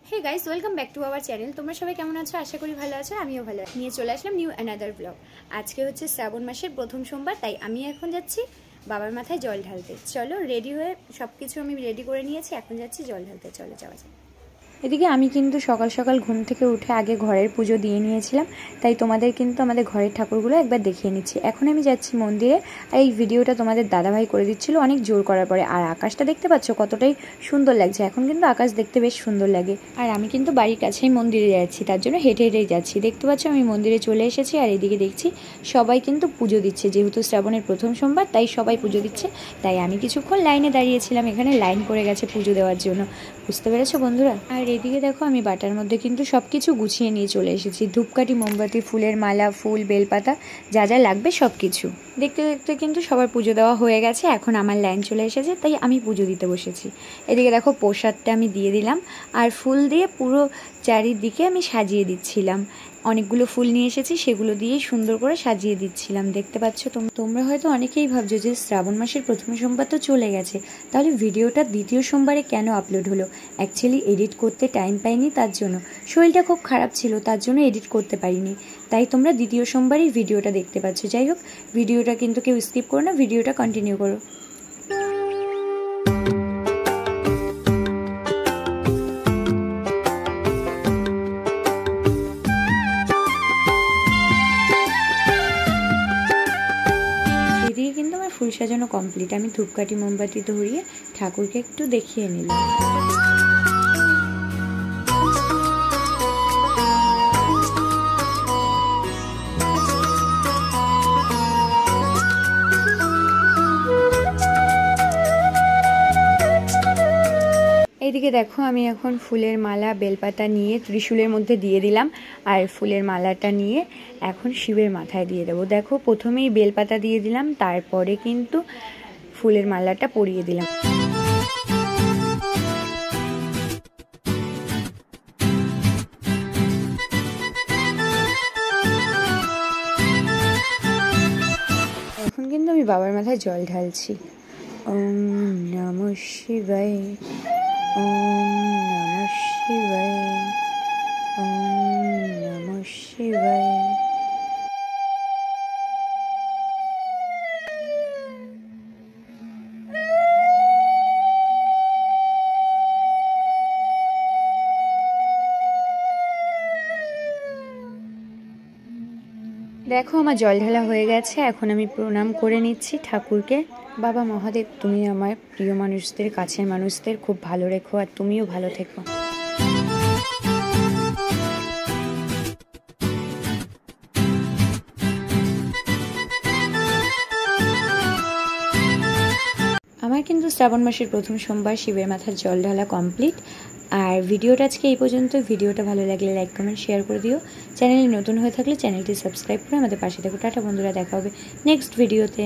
Hey guys welcome back to our channel. তোমরা সবাই কেমন আছো? আশা করি ভালো আছো। আমিও ভালো আছি। নিয়ে চলে আসলাম নিউ অ্যানাদার ব্লগ। আজকে হচ্ছে শ্রাবণ মাসের প্রথম সোমবার, তাই আমি এখন যাচ্ছি বাবার মাথায় জল ঢালতে। চলো রেডি হয়ে সবকিছু আমি রেডি করে নিয়েছি, এখন যাচ্ছি জল ঢালতে। চলো যাওয়া যাক। এদিকে আমি কিন্তু সকাল সকাল ঘুম থেকে উঠে আগে ঘরের পুজো দিয়ে নিয়েছিলাম, তাই তোমাদের কিন্তু আমাদের ঘরের ঠাকুরগুলো একবার দেখিয়ে নিচ্ছি। এখন আমি যাচ্ছি মন্দিরে, আর এই ভিডিওটা তোমাদের দাদাভাই করে দিচ্ছিল অনেক জোর করার পরে। আর আকাশটা দেখতে পাচ্ছ কতটাই সুন্দর লাগছে, এখন কিন্তু আকাশ দেখতে বেশ সুন্দর লাগে। আর আমি কিন্তু বাড়ির কাছেই মন্দিরে যাচ্ছি, তার জন্য হেঁটে হেঁটেই যাচ্ছি। দেখতে পাচ্ছ আমি মন্দিরে চলে এসেছি, আর এদিকে দেখছি সবাই কিন্তু পুজো দিচ্ছে। যেহেতু শ্রাবণের প্রথম সোমবার, তাই সবাই পুজো দিচ্ছে। তাই আমি কিছুক্ষণ লাইনে দাঁড়িয়েছিলাম, এখানে লাইন পড়ে গেছে পুজো দেওয়ার জন্য। বুঝতে পেরেছো বন্ধুরা? আর এদিকে দেখো আমি বাটার মধ্যে কিন্তু সব কিছু গুছিয়ে নিয়ে চলে এসেছি। ধূপকাঠি, মোমবাতি, ফুলের মালা, ফুল, বেলপাতা, যা যা লাগবে সব কিছু। দেখতে দেখতে কিন্তু সবার পুজো দেওয়া হয়ে গেছে, এখন আমার লাইন চলে এসেছে, তাই আমি পুজো দিতে বসেছি। এদিকে দেখো প্রসাদটা আমি দিয়ে দিলাম, আর ফুল দিয়ে পুরো চারিদিকে আমি সাজিয়ে দিচ্ছিলাম। অনেকগুলো ফুল নিয়ে এসেছি, সেগুলো দিয়েই সুন্দর করে সাজিয়ে দিচ্ছিলাম। দেখতে পাচ্ছ তোমরা হয়তো অনেকেই ভাবছো যে শ্রাবণ মাসের প্রথম সোমবার তো চলে গেছে, তাহলে ভিডিওটা দ্বিতীয় সোমবারে কেন আপলোড হলো? অ্যাকচুয়ালি এডিট করতে টাইম পাইনি, তার জন্য শরীরটা খুব খারাপ ছিল, তার জন্য এডিট করতে পারিনি। তাই তোমরা দ্বিতীয় সোমবারই ভিডিওটা দেখতে পাচ্ছ। যাই হোক, ভিডিওটা কিন্তু কেউ স্কিপ করো না, ভিডিওটা কন্টিনিউ করো। এদিকে কিন্তু আমার ফুল সাজানো কমপ্লিট। আমি ধূপকাঠি মোমবাতি ধরিয়ে ঠাকুরকে একটু দেখিয়ে নিলাম। এইদিকে দেখো আমি এখন ফুলের মালা, বেলপাতা নিয়ে ত্রিশূলের মধ্যে দিয়ে দিলাম, আর ফুলের মালাটা নিয়ে এখন শিবের মাথায় দিয়ে দেবো। দেখো প্রথমেই বেলপাতা দিয়ে দিলাম, তারপরে কিন্তু ফুলের মালাটা পরিয়ে দিলাম। এখন কিন্তু আমি বাবার মাথায় জল ঢালছি। ওম নমঃ শিবায়, ওম নমঃ শিবায়, ওম নমঃ শিবায়। দেখো আমার জল ঢালা হয়ে গেছে, এখন আমি প্রণাম করে নিচ্ছি ঠাকুরকে। বাবা মহাদেব, তুমি আমার প্রিয় মানুষদের, কাছের মানুষদের খুব ভালো রেখো, আর তুমিও ভালো থেকো। আমার কিন্তু শ্রাবণ মাসের প্রথম সোমবার শিবের মাথার জল ঢালা কমপ্লিট। আর ভিডিওটা আজকে এই পর্যন্ত। ভিডিওটা ভালো লাগলে লাইক, কমেন্ট, শেয়ার করে দিও। চ্যানেলে নতুন হয়ে থাকলে চ্যানেলটি সাবস্ক্রাইব করে আমাদের পাশে থাকো। টাটা বন্ধুরা, দেখা হবে নেক্সট ভিডিওতে।